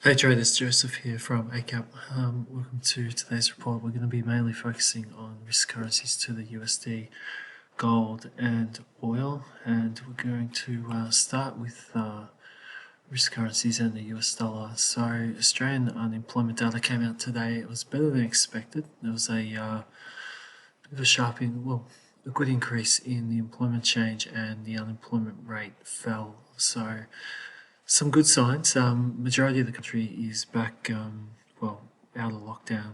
Hey traders, Joseph here from Eightcap. Welcome to today's report. We're going to be mainly focusing on risk currencies to the USD, gold and oil, and we're going to start with risk currencies and the US dollar. So Australian unemployment data came out today. It was better than expected. There was a bit of a a good increase in the employment change, and the unemployment rate fell. So some good signs. Majority of the country is back, out of lockdown,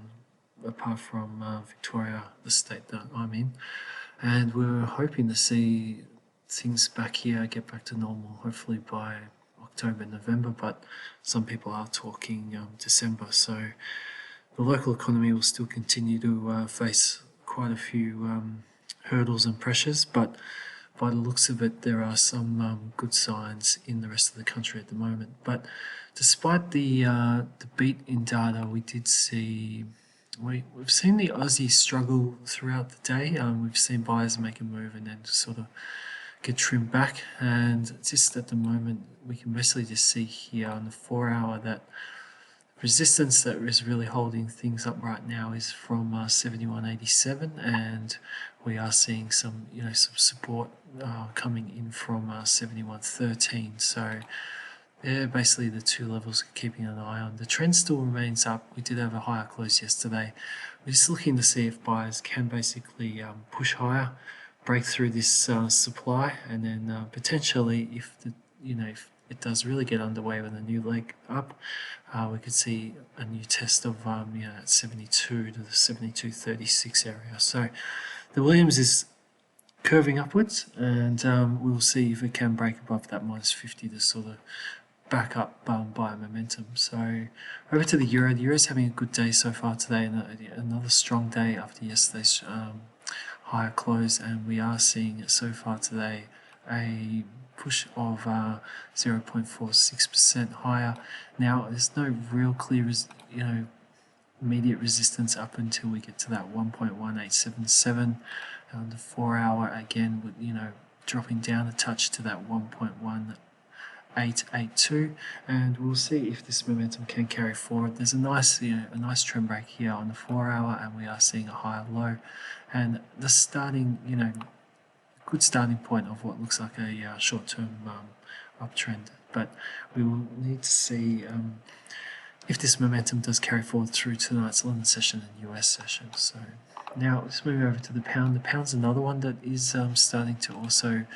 apart from Victoria, the state that I'm in. And we're hoping to see things back here get back to normal, hopefully by October, November, but some people are talking December. So the local economy will still continue to face quite a few hurdles and pressures, but by the looks of it, there are some good signs in the rest of the country at the moment. But despite the beat in data, we've seen the Aussie struggle throughout the day. We've seen buyers make a move and then sort of get trimmed back, and just at the moment we can basically just see here on the 4-hour that resistance that is really holding things up right now is from 71.87, and we are seeing some support coming in from 71.13. So they're basically the two levels we're keeping an eye on. The trend still remains up. We did have a higher close yesterday. We're just looking to see if buyers can basically push higher, break through this supply, and then potentially if it does really get underway with a new leg up, we could see a new test of at 72 to the 72.36 area. So the Williams is curving upwards, and we'll see if it can break above that -50 to sort of back up by momentum. So over to the euro. The euro is having a good day so far today, and another strong day after yesterday's higher close, and we are seeing so far today a push of 0.46% higher. Now there's no real clear immediate resistance up until we get to that 1.1877 on the 4-hour, again with dropping down a touch to that 1.1882, and we'll see if this momentum can carry forward. There's a nice trend break here on the 4-hour, and we are seeing a higher low, and the good starting point of what looks like a short-term uptrend. But we will need to see if this momentum does carry forward through tonight's London session and US session. So now let's move over to the pound. The pound's another one that is starting to also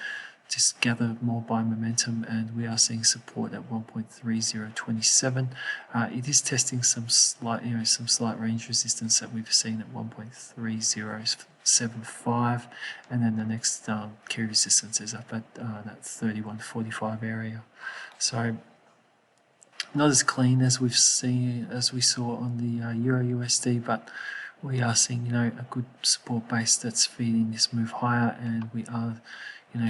just gather more buy momentum, and we are seeing support at 1.3027. It is testing some slight range resistance that we've seen at 1.3075, and then the next key resistance is up at that 31.45 area. So not as clean as we saw on the EURUSD, but we are seeing a good support base that's feeding this move higher, and we are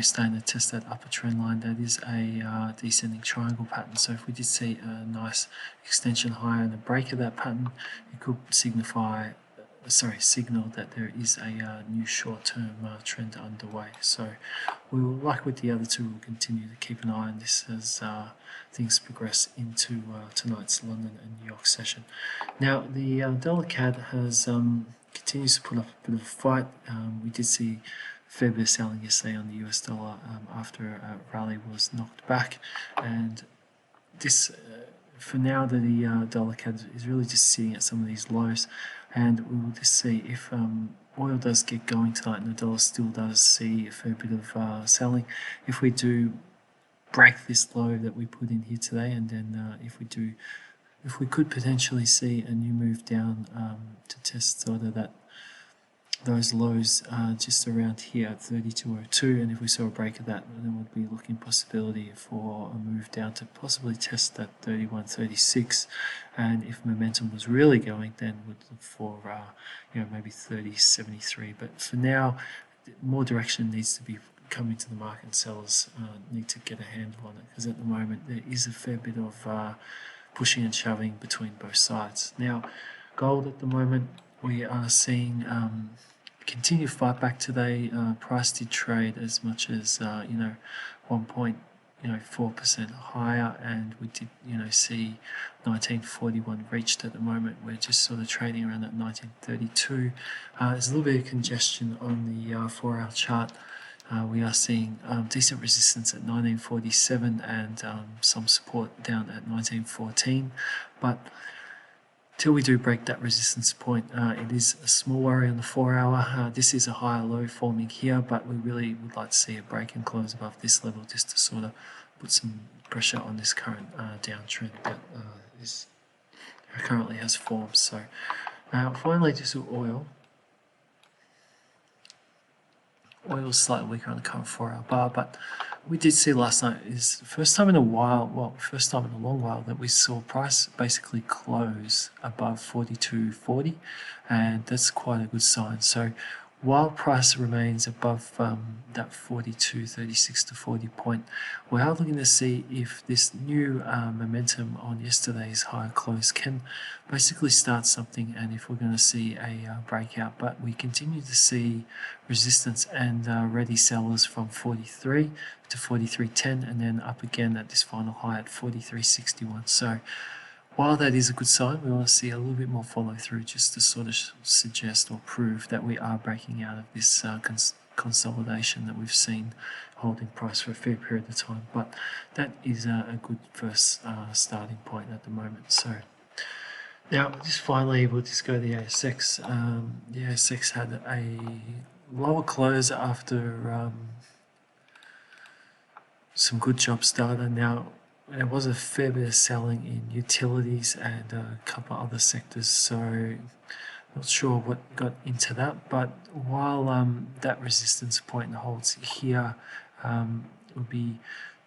starting to test that upper trend line. That is a descending triangle pattern. So if we did see a nice extension higher and a break of that pattern, it could signal that there is a new short-term trend underway. So we will, like with the other two, we'll continue to keep an eye on this as things progress into tonight's London and New York session. Now the dollar CAD has continues to put up a bit of a fight. We did see a fair bit of selling yesterday on the US dollar after a rally was knocked back, and this for now the dollar CAD is really just sitting at some of these lows, and we will just see if oil does get going tonight and the dollar still does see a fair bit of selling. If we do break this low that we put in here today, and then if we could potentially see a new move down to test sort of those lows just around here at 32.02, and if we saw a break of that, then we'd be looking possibility for a move down to possibly test that 31.36, and if momentum was really going, then we'd look for maybe 30.73. But for now, more direction needs to be coming to the market, and sellers need to get a handle on it, because at the moment there is a fair bit of pushing and shoving between both sides. Now gold at the moment, we are seeing continue fight back today. Price did trade as much as 1.2 4% higher, and we did see 1941 reached at the moment. We're just sort of trading around at 1932. There's a little bit of congestion on the 4-hour chart. We are seeing decent resistance at 1947 and some support down at 1914, but till we do break that resistance point, it is a small worry on the 4-hour. This is a higher low forming here, but we really would like to see a break and close above this level just to sort of put some pressure on this current downtrend that currently has formed. So finally, just oil. Oil is slightly weaker on the current 4-hour bar, but we did see last night is the first time in a while, well, first time in a long while, that we saw price basically close above 42.40, and that's quite a good sign. So while price remains above that 42.36 to 40 point, we are looking to see if this new momentum on yesterday's higher close can basically start something, and if we're going to see a breakout. But we continue to see resistance and ready sellers from 43 to 43.10, and then up again at this final high at 43.61. So while that is a good sign, we want to see a little bit more follow through just to sort of suggest or prove that we are breaking out of this consolidation that we've seen holding price for a fair period of time. But that is a good first starting point at the moment. So now just finally we'll just go to the ASX. The ASX had a lower close after some good jobs data. Now there was a fair bit of selling in utilities and a couple of other sectors, so not sure what got into that. But while that resistance point holds here, would be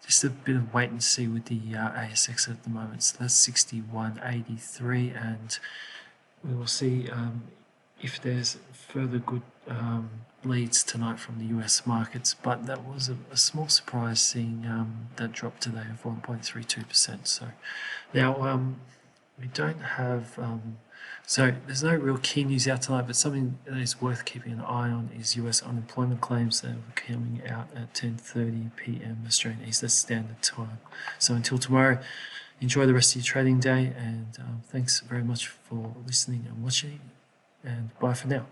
just a bit of wait and see with the ASX at the moment. So that's 61.83, and we will see if there's further good leads tonight from the US markets. But that was a small surprise seeing that drop today of 1.32%. So now we don't have so there's no real key news out tonight, but something that is worth keeping an eye on is US unemployment claims that are coming out at 10:30 p.m. Australian Eastern Standard Time. So until tomorrow, enjoy the rest of your trading day, and thanks very much for listening and watching, and bye for now.